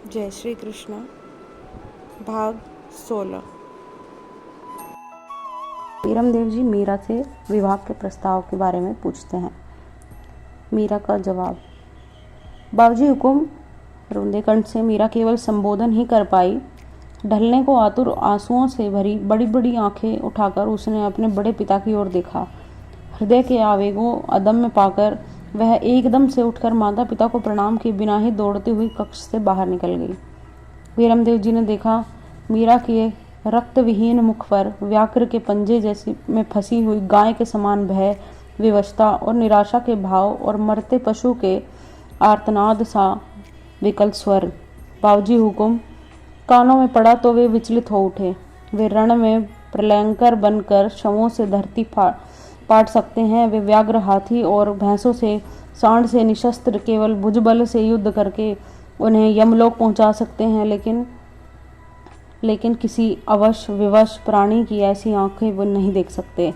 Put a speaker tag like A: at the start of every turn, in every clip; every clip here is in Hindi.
A: जय श्री कृष्ण। भाग 16।
B: वीरमदेव जी मीरा से विवाह के प्रस्ताव के बारे में पूछते हैं। मीरा का जवाब। बाबूजी हुकुम। रुंदेकंठ से मीरा केवल संबोधन ही कर पाई। ढलने को आतुर आंसुओं से भरी बड़ी बड़ी आंखें उठाकर उसने अपने बड़े पिता की ओर देखा। हृदय के आवेगों अदम्य पाकर वह एकदम से उठकर माता पिता को प्रणाम किए बिना ही दौड़ती हुई कक्ष से बाहर निकल गई। वीरमदेव जी ने देखा मीरा के रक्त विहीन मुख पर व्याघ्र के पंजे जैसी में फंसी हुई गाय के समान भय, विवशता और निराशा के भाव और मरते पशु के आर्तनाद सा विकल स्वर। बाबूजी हुकुम। कानों में पड़ा तो वे विचलित हो उठे। वे रण में प्रलयंकर बनकर शवों से धरती पाट सकते हैं। वे व्याघ्र, हाथी और भैंसों से, सांड से निशस्त्र केवल भुजबल से युद्ध करके उन्हें यमलोक पहुंचा सकते हैं, लेकिन किसी अवश विवश प्राणी की ऐसी आंखें वो नहीं देख सकते,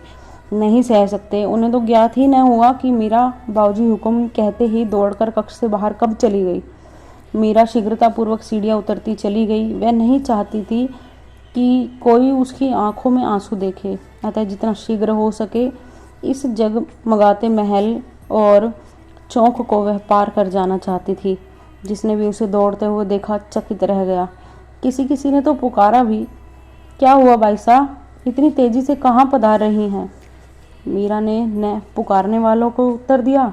B: नहीं सह सकते। उन्हें तो ज्ञात ही न हुआ कि मीरा बाबूजी हुकुम कहते ही दौड़कर कक्ष से बाहर कब चली गई। मीरा शीघ्रतापूर्वक सीढ़ियां उतरती चली गई। वह नहीं चाहती थी कि कोई उसकी आंखों में आंसू देखे, अतः जितना शीघ्र हो सके इस जगमगाते महल और चौक को वह पार कर जाना चाहती थी। जिसने भी उसे दौड़ते हुए देखा चकित रह गया। किसी ने तो पुकारा भी, क्या हुआ भाई साहब, इतनी तेजी से कहाँ पधार रही हैं? मीरा ने न पुकारने वालों को उत्तर दिया,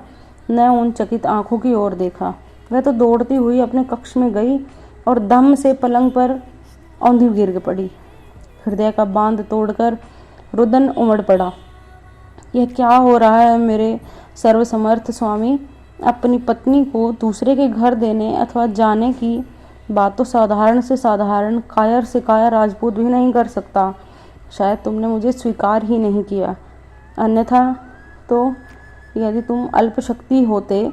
B: न उन चकित आंखों की ओर देखा। वह तो दौड़ती हुई अपने कक्ष में गई और दम से पलंग पर औंधी गिर पड़ी। हृदय का बांध तोड़कर रुदन उमड़ पड़ा। यह क्या हो रहा है मेरे सर्वसमर्थ स्वामी? अपनी पत्नी को दूसरे के घर देने अथवा जाने की बात तो साधारण से साधारण कायर से कायर राजपूत भी नहीं कर सकता। शायद तुमने मुझे स्वीकार ही नहीं किया, अन्यथा तो यदि तुम अल्पशक्ति होते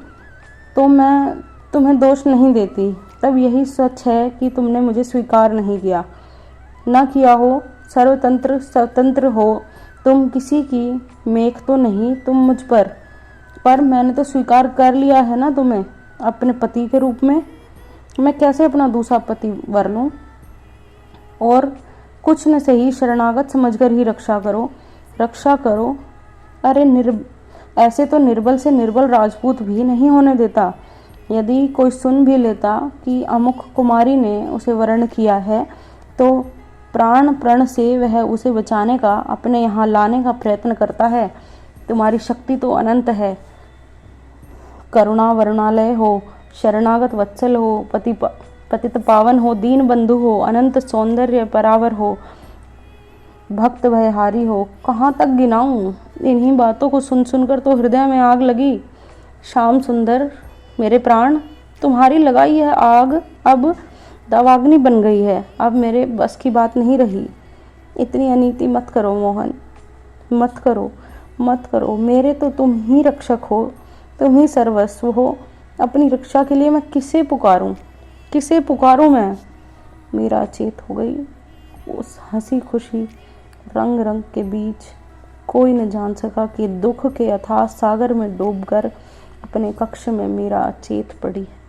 B: तो मैं तुम्हें दोष नहीं देती। तब यही सच है कि तुमने मुझे स्वीकार नहीं किया। न किया हो, सर्वतंत्र स्वतंत्र हो तुम, किसी की मेख तो नहीं तुम मुझ पर मैंने तो स्वीकार कर लिया है ना तुम्हें अपने पति के रूप में। मैं कैसे अपना दूसरा पति वर लूं? और कुछ न सही शरणागत समझकर ही रक्षा करो। अरे ऐसे तो निर्बल से निर्बल राजपूत भी नहीं होने देता। यदि कोई सुन भी लेता कि अमुक कुमारी ने उसे वर्ण किया है, तो प्राण प्रण से वह उसे बचाने का, अपने यहाँ लाने का प्रयत्न करता है। तुम्हारी शक्ति तो अनंत है। करुणा वरुणालय हो, शरणागत वत्सल हो, पतित पावन हो, दीन बंधु हो, अनंत सौंदर्य परावर हो, भक्त भयहारी हो। कहाँ तक गिनाऊं? इन्हीं बातों को सुन सुनकर तो हृदय में आग लगी। श्याम सुंदर मेरे प्राण, तुम्हारी लगाई है आग अब दावाग्नि बन गई है। अब मेरे बस की बात नहीं रही। इतनी अनीति मत करो मोहन, मत करो। मेरे तो तुम ही रक्षक हो, तुम ही सर्वस्व हो। अपनी रक्षा के लिए मैं किसे पुकारूं मैं? मीरा अचेत हो गई। उस हंसी खुशी रंग रंग के बीच कोई न जान सका कि दुख के अथाह सागर में डूबकर अपने कक्ष में मीरा अचेत पड़ी है।